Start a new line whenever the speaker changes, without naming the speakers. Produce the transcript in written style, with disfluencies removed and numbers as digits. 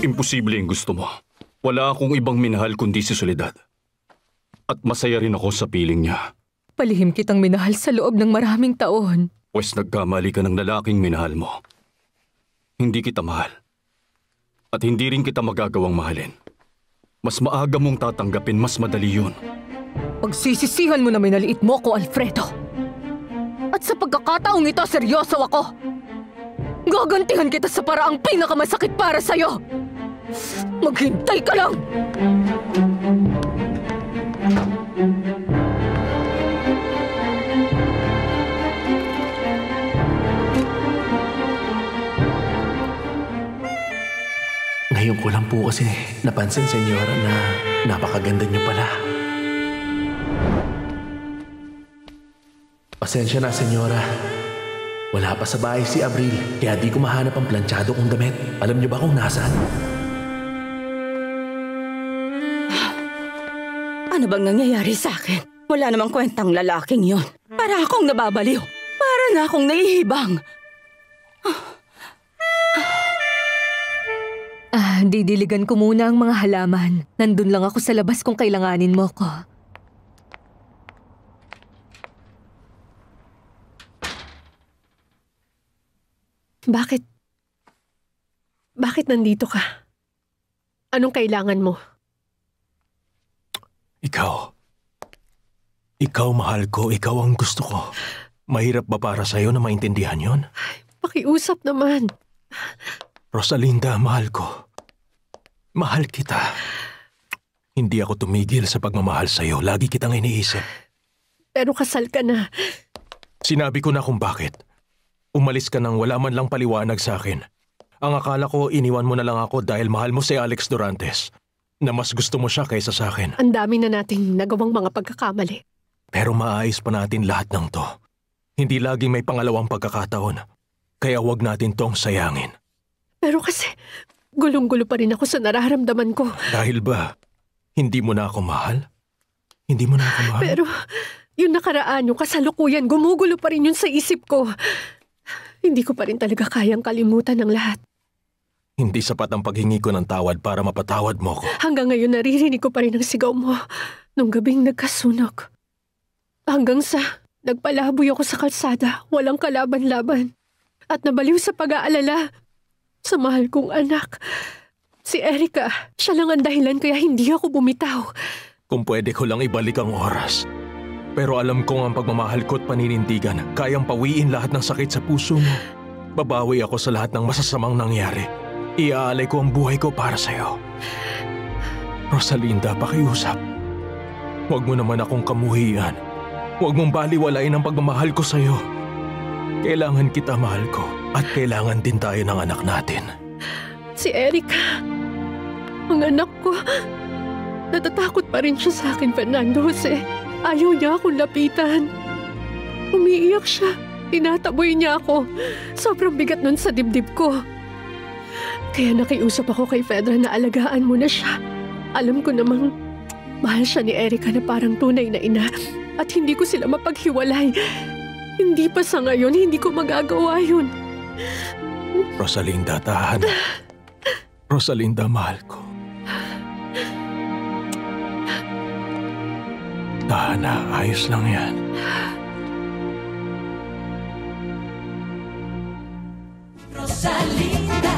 Imposible ang gusto mo. Wala akong ibang minahal kundi si Soledad. At masaya rin ako sa piling niya.
Palihim kitang minahal sa loob ng maraming taon.
Pues nagkamali ka ng lalaking minahal mo. Hindi kita mahal. At hindi rin kita magagawang mahalin. Mas maaga mong tatanggapin, mas madali yun.
Pagsisisihan mo na minaliit mo ko, Alfredo. At sa pagkakataong ito, seryoso ako. Gagantihan kita sa paraang pinakamasakit para sa'yo. Maghintay ka lang!
Ngayon ko lang po kasi napansin, senyora, na napakaganda niyo pala. Pasensya na, senyora. Wala pa sa bahay si Abril, kaya di ko mahanap ang planchado kong damit. Alam niyo ba kung nasaan?
Ano bang nangyayari sa akin? Wala namang kwentang lalaking yon. Para akong nababaliw. Para na akong naihibang.
Didiligan ko muna ang mga halaman. Nandun lang ako sa labas kung kailanganin mo ko.
Bakit? Bakit nandito ka? Anong kailangan mo?
Ikaw, mahal ko. Ikaw ang gusto ko. Mahirap ba para sa'yo na maintindihan yon?
Pakiusap naman.
Rosalinda, mahal ko. Mahal kita. Hindi ako tumigil sa pagmamahal sa'yo. Lagi kitang iniisip.
Pero kasal ka na.
Sinabi ko na kung bakit. Umalis ka nang wala man lang paliwanag sa akin. Ang akala ko iniwan mo na lang ako dahil mahal mo si Alex Dorantes. Na mas gusto mo siya kaysa sa akin.
Ang dami na nating nagawang mga pagkakamali.
Pero maayos pa natin lahat ng to. Hindi laging may pangalawang pagkakataon. Kaya wag natin tong sayangin.
Pero kasi gulong-gulo pa rin ako sa nararamdaman ko.
Dahil ba, hindi mo na ako mahal? Hindi mo na ako mahal?
Pero yung nakaraan, yung kasalukuyan, gumugulo pa rin yun sa isip ko. Hindi ko pa rin talaga kayang kalimutan ng lahat.
Hindi sapat ang paghingi ko ng tawad para mapatawad mo ko.
Hanggang ngayon naririnig ko pa rin ang sigaw mo nung gabing nagkasunog. Hanggang sa nagpalaboy ako sa kalsada, walang kalaban-laban. At nabaliw sa pag-aalala sa mahal kong anak. Si Erica, siya lang ang dahilan kaya hindi ako bumitaw.
Kung pwede ko lang ibalik ang oras. Pero alam kong ang pagmamahal ko at paninindigan, kayang pawiin lahat ng sakit sa puso mo. Babawi ako sa lahat ng masasamang nangyari. Iaalay ko ang buhay ko para sa'yo. Rosalinda, pakiusap. Huwag mo naman akong kamuhian. Huwag mong baliwalain ang pagmamahal ko sa'yo. Kailangan kita, mahal ko. At kailangan din tayo ng anak natin.
Si Erica, ang anak ko, natatakot pa rin siya sa akin, Fernando Jose. Ayaw niya akong lapitan. Umiiyak siya. Tinataboy niya ako. Sobrang bigat nun sa dibdib ko. Kaya nakiusap ako kay Fedra na alagaan mo na siya. Alam ko namang mahal siya ni Erica na parang tunay na ina. At hindi ko sila mapaghiwalay. Hindi pa sa ngayon, hindi ko magagawa yun.
Rosalinda, tahan. Rosalinda, mahal ko. Tahan na, ayos lang yan.
Rosalinda.